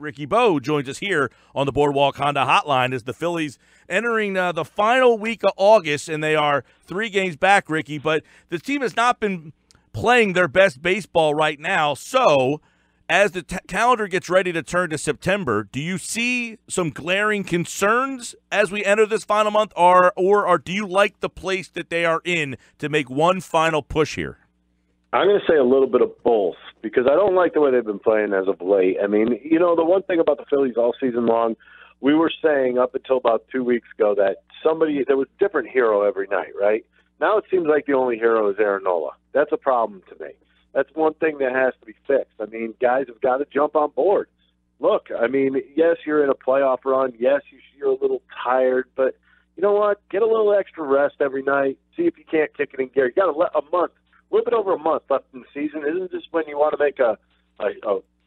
Ricky Bowe joins us here on the Boardwalk Honda Hotline as the Phillies entering the final week of August, and they are 3 games back, Ricky. But the team has not been playing their best baseball right now. So as the calendar gets ready to turn to September, do you see some glaring concerns as we enter this final month, or do you like the place that they are in to make one final push here? I'm going to say a little bit of both because I don't like the way they've been playing as of late. I mean, the one thing about the Phillies all season long, we were saying up until about 2 weeks ago that there was a different hero every night, right? Now it seems like the only hero is Nola. That's a problem to me. That's one thing that has to be fixed. I mean, guys have got to jump on board. Look, I mean, yes, you're in a playoff run. Yes, you're a little tired, but you know what? Get a little extra rest every night. See if you can't kick it in gear. You got to let a month. A little bit over a month left in the season. Isn't this when you want to make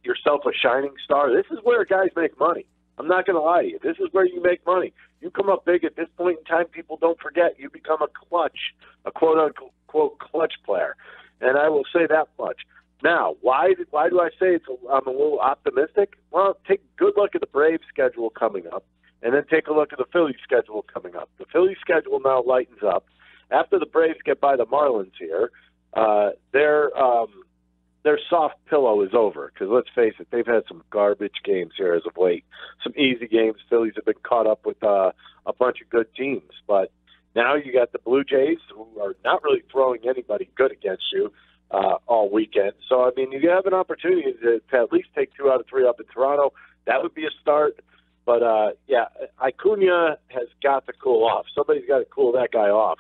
yourself a shining star? This is where guys make money. I'm not going to lie to you. This is where you make money. You come up big at this point in time, people don't forget. You become a quote-unquote clutch player. And I will say that much. Now, why do I say I'm a little optimistic? Well, take a good look at the Braves schedule coming up, and then take a look at the Phillies schedule coming up. The Phillies schedule now lightens up. After the Braves get by the Marlins here, their soft pillow is over because, let's face it, they've had some garbage games here as of late. Some easy games. Phillies have been caught up with a bunch of good teams. But now you got the Blue Jays, who are not really throwing anybody good against you all weekend. So, I mean, you have an opportunity to at least take 2 out of 3 up in Toronto. That would be a start. But, Acuna has got to cool off. Somebody's got to cool that guy off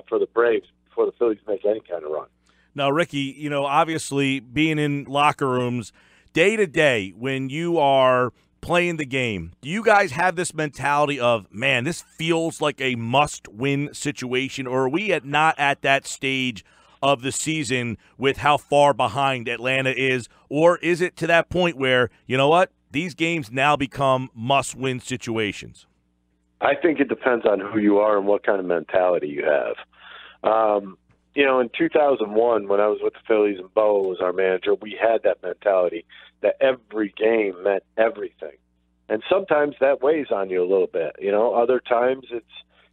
for the Braves before the Phillies make any kind of run. Now, Ricky, obviously being in locker rooms day to day when you are playing the game, do you guys have this mentality of, man, this feels like a must-win situation, or are we not at that stage of the season with how far behind Atlanta is, or is it to that point where, you know what, these games now become must-win situations? I think it depends on who you are and what kind of mentality you have. In 2001, when I was with the Phillies and Bo was our manager, we had that mentality that every game meant everything. And sometimes that weighs on you a little bit. Other times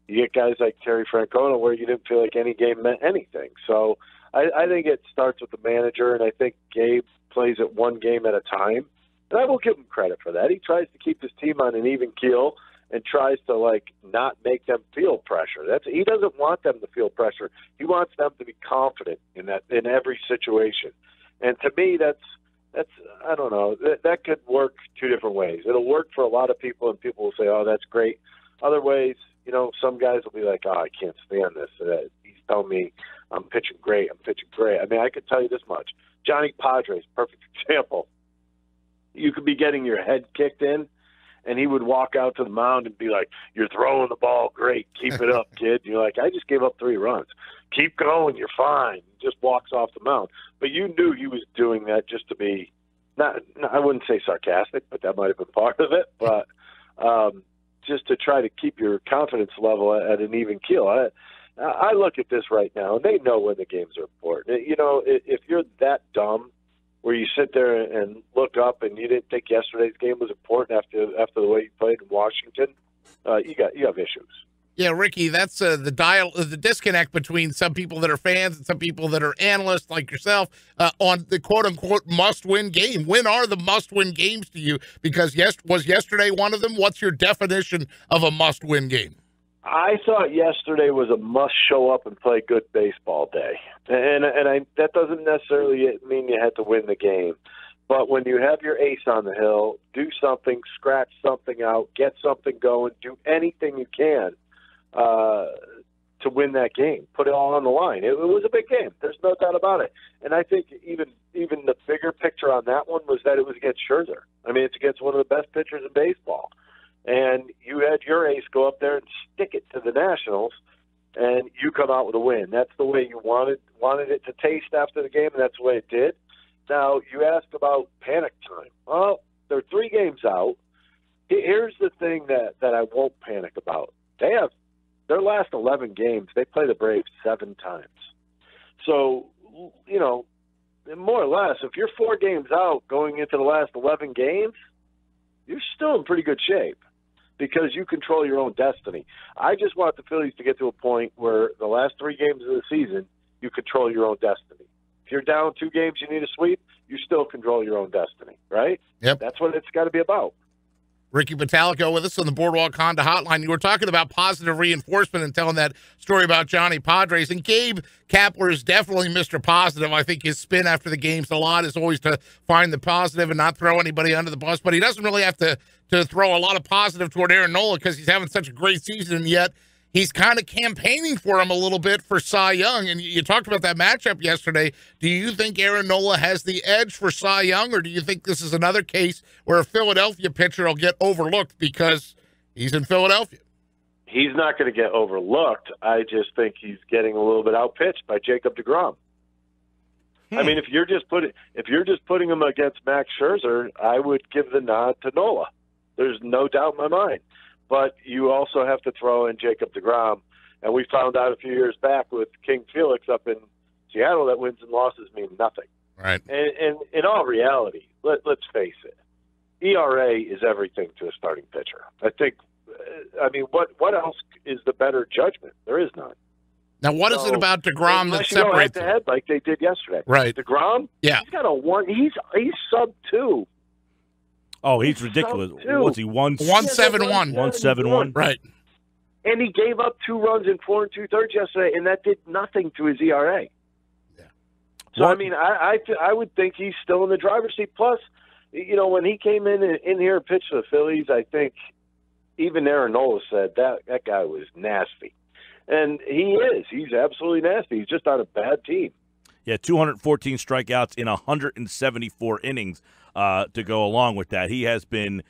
you get guys like Terry Francona where you didn't feel like any game meant anything. So I think it starts with the manager, and I think Gabe plays it one game at a time. And I will give him credit for that. He tries to keep his team on an even keel and tries to not make them feel pressure. He doesn't want them to feel pressure. He wants them to be confident in every situation. And to me, that's I don't know, that could work 2 different ways. It'll work for a lot of people, and people will say, "Oh, that's great." Other ways, some guys will be like, "Oh, I can't stand this. He's telling me I'm pitching great. I mean, I could tell you this much: Johnny Padres, perfect example. You could be getting your head kicked in, and he would walk out to the mound and be like, "You're throwing the ball great. Keep it up, kid." And you're like, "I just gave up 3 runs. Keep going. You're fine." He just walks off the mound. But you knew he was doing that just to be I wouldn't say sarcastic, but that might have been part of it. But just to try to keep your confidence level at an even keel. I look at this right now, and they know when the games are important. If you're that dumb where you sit there and look up and you didn't think yesterday's game was important after the way you played in Washington, you have issues. Yeah, Ricky, that's the disconnect between some people that are fans and some people that are analysts like yourself on the quote-unquote must-win game. When are the must-win games to you? Because was yesterday one of them? What's your definition of a must-win game? I thought yesterday was a must-show-up and play good baseball day. And that doesn't necessarily mean you had to win the game. But when you have your ace on the hill, do something, scratch something out, get something going, do anything you can to win that game. Put it all on the line. It was a big game. There's no doubt about it. And I think even the bigger picture on that one was that it was against Scherzer. I mean, it's against one of the best pitchers in baseball. And you had your ace go up there and stick it to the Nationals, and you come out with a win. That's the way you wanted it to taste after the game, and that's the way it did. Now, you asked about panic time. Well, they're 3 games out. Here's the thing that I won't panic about. They have their last 11 games, they play the Braves 7 times. So, more or less, if you're 4 games out going into the last 11 games, you're still in pretty good shape because you control your own destiny. I just want the Phillies to get to a point where the last 3 games of the season, you control your own destiny. If you're down 2 games, you need a sweep, you still control your own destiny, right? Yep. That's what it's got to be about. Ricky Bottalico with us on the Boardwalk Honda Hotline. You were talking about positive reinforcement and telling that story about Johnny Padres. And Gabe Kapler is definitely Mr. Positive. I think his spin after the games a lot is always to find the positive and not throw anybody under the bus. But he doesn't really have to throw a lot of positive toward Aaron Nola because he's having such a great season, and yet he's kind of campaigning for him a little bit for Cy Young. And you talked about that matchup yesterday. Do you think Aaron Nola has the edge for Cy Young, or do you think this is another case where a Philadelphia pitcher will get overlooked because he's in Philadelphia? He's not going to get overlooked. I just think he's getting a little bit outpitched by Jacob deGrom. I mean, if you're just putting him against Max Scherzer, I would give the nod to Nola. There's no doubt in my mind. But you also have to throw in Jacob deGrom. And we found out a few years back with King Felix up in Seattle that wins and losses mean nothing. Right. And in all reality, let's face it, ERA is everything to a starting pitcher. I think, what else is the better judgment? There is none. Now, what is it about deGrom that separates them? Head like they did yesterday. Right. deGrom? Yeah. He's got a 1. He's sub 2. Oh, he's ridiculous. What's he, 171? 171? Right. And he gave up 2 runs in 4 2/3 yesterday, and that did nothing to his ERA. Yeah. So, I would think he's still in the driver's seat. Plus, when he came in here and pitched for the Phillies, I think even Aaron Nola said that guy was nasty. And he is. He's absolutely nasty. He's just on a bad team. Yeah, 214 strikeouts in 174 innings to go along with that. He has been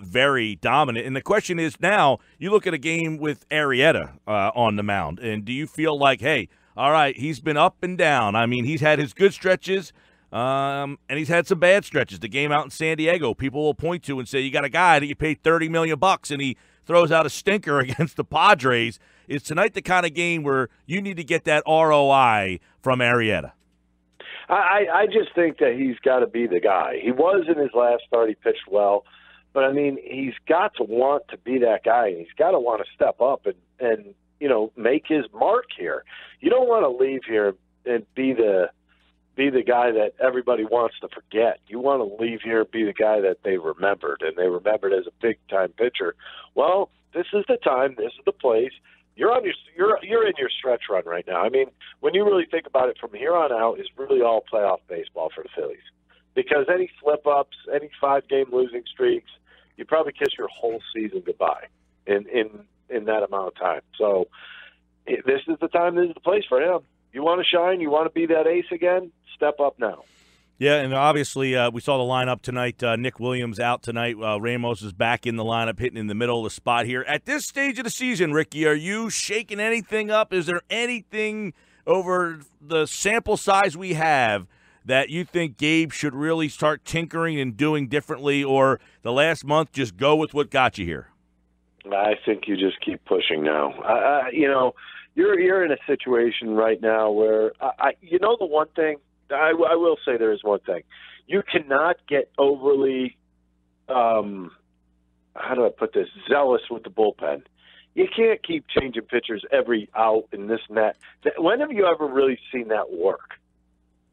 very dominant. And the question is now, you look at a game with Arrieta on the mound, and do you feel like, hey, all right, he's been up and down. I mean, he's had his good stretches, and he's had some bad stretches. The game out in San Diego, people will point to and say, you got a guy that you paid $30 million and he throws out a stinker against the Padres. Is tonight the kind of game where you need to get that ROI from Arrieta? I just think that he's got to be the guy. He was in his last start. He pitched well. But, I mean, he's got to want to be that guy. And he's got to want to step up and make his mark here. You don't want to leave here and be the guy that everybody wants to forget. You want to leave here and be the guy that they remembered, and they remembered as a big-time pitcher. Well, this is the time. This is the place. You're in your stretch run right now. I mean, when you really think about it, from here on out is really all playoff baseball for the Phillies, because any slip-ups, any 5-game losing streaks, you probably kiss your whole season goodbye in that amount of time. So this is the time. This is the place for him. You want to shine. You want to be that ace again. Step up now. Yeah, and obviously we saw the lineup tonight. Nick Williams out tonight. Ramos is back in the lineup, hitting in the middle of the spot here. At this stage of the season, Ricky, are you shaking anything up? Is there anything over the sample size we have that you think Gabe should really start tinkering and doing differently, or the last month just go with what got you here? I think you just keep pushing now. You're in a situation right now where the one thing. I will say there is one thing. You cannot get overly, how do I put this, zealous with the bullpen. You can't keep changing pitchers every out and this and that. When have you ever really seen that work?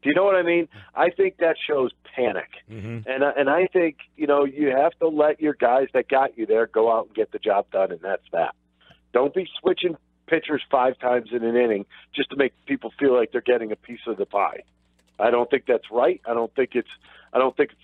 Do you know what I mean? I think that shows panic. Mm-hmm. And I think, you have to let your guys that got you there go out and get the job done, and that's that. Don't be switching pitchers 5 times in an inning just to make people feel like they're getting a piece of the pie. I don't think that's right. I don't think it's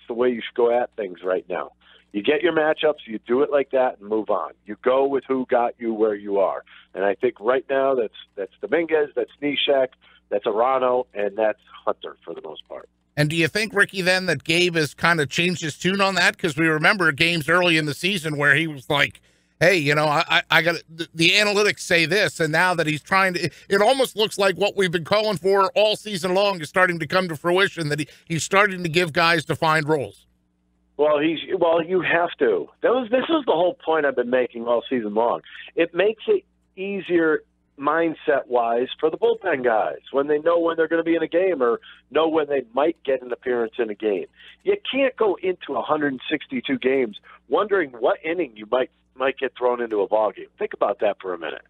the way you should go at things right now. You get your matchups, you do it like that, and move on. You go with who got you where you are. And I think right now that's Dominguez, that's Neshek, that's Arano, and that's Hunter for the most part. And do you think, Ricky, then that Gabe has kind of changed his tune on that? Because we remember games early in the season where he was like, hey, I got the analytics say this, and now that he's trying to, it almost looks like what we've been calling for all season long is starting to come to fruition, that he's starting to give guys defined roles. Well, you have to. This is the whole point I've been making all season long. It makes it easier mindset-wise for the bullpen guys when they know when they're going to be in a game or know when they might get an appearance in a game. You can't go into 162 games wondering what inning you might get thrown into a ballgame. Think about that for a minute.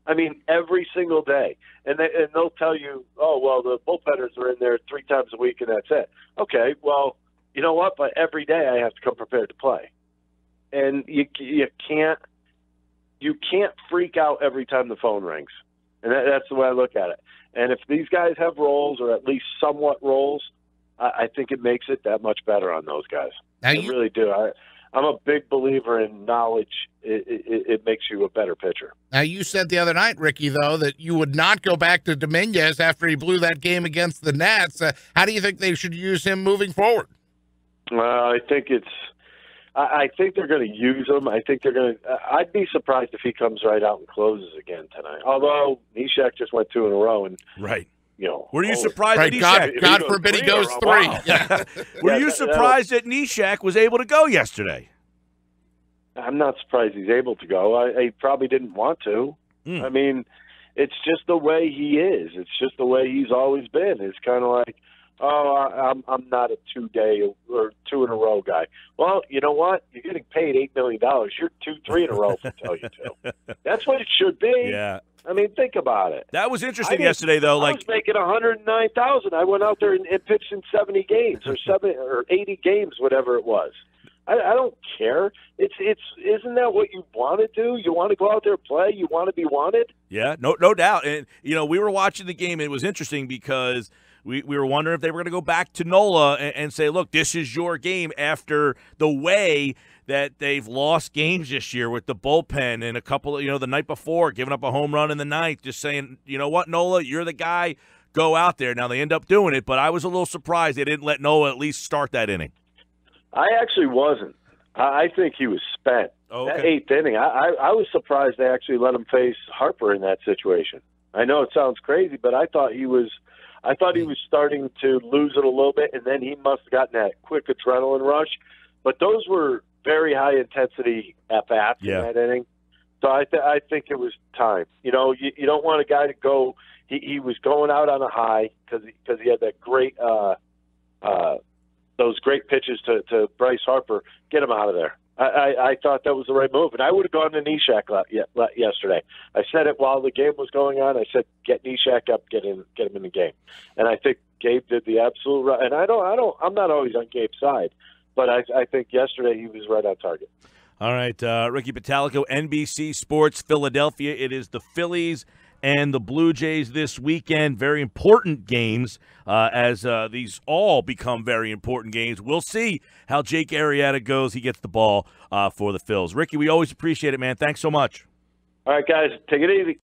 I mean, every single day. And they'll tell you, oh, well, the bullpenners are in there 3 times a week and that's it. Okay, well, you know what? But every day I have to come prepared to play. And you can't freak out every time the phone rings. And that's the way I look at it. And if these guys have roles or at least somewhat roles, I think it makes it that much better on those guys. I really do. I'm a big believer in knowledge. It makes you a better pitcher. Now, you said the other night, Ricky, though, that you would not go back to Dominguez after he blew that game against the Nats. How do you think they should use him moving forward? I think they're going to use him. I think they're going to. I'd be surprised if he comes right out and closes again tonight. Although Neshek just went 2 in a row, and right. You know, were you surprised that Neshek? God forbid he goes 3. Wow. Yeah. Were you surprised that Neshek was able to go yesterday? I'm not surprised he's able to go. He probably didn't want to. I mean, it's just the way he is. It's just the way he's always been. It's kind of like, oh, I'm not a 2-day or 2 in a row guy. Well, you know what? You're getting paid $8 million. You're 2-3 in a row, to tell you to. That's what it should be. Yeah. I mean, think about it. That was interesting yesterday, though. I was making $109,000. I went out there and pitched in 70 games or 80 games, whatever it was. I don't care. Isn't that what you want to do? You want to go out there and play. You want to be wanted. Yeah, no doubt. And we were watching the game. And it was interesting because we were wondering if they were going to go back to Nola and say, look, this is your game after the way that they've lost games this year with the bullpen and a couple of, the night before, giving up a home run in the ninth, just saying, you know what, Nola, you're the guy, go out there. Now, they end up doing it, but I was a little surprised they didn't let Nola at least start that inning. I actually wasn't. I think he was spent. Oh, okay. That 8th inning, I was surprised they actually let him face Harper in that situation. I know it sounds crazy, but I thought he was starting to lose it a little bit, and then he must have gotten that quick adrenaline rush. But those were very high-intensity at-bats in that inning. So I think it was time. You don't want a guy to go – he was going out on a high because he had that great those great pitches to Bryce Harper. Get him out of there. I thought that was the right move. And I would have gone to Neshek yesterday. I said it while the game was going on. I said, get Neshek up, get him in the game. And I think Gabe did the absolute right. And I'm not always on Gabe's side. But I think yesterday he was right on target. All right, Ricky Bottalico, NBC Sports, Philadelphia. It is the Phillies and the Blue Jays this weekend. Very important games as these all become very important games. We'll see how Jake Arrieta goes. He gets the ball for the Phils. Ricky, we always appreciate it, man. Thanks so much. All right, guys, take it easy.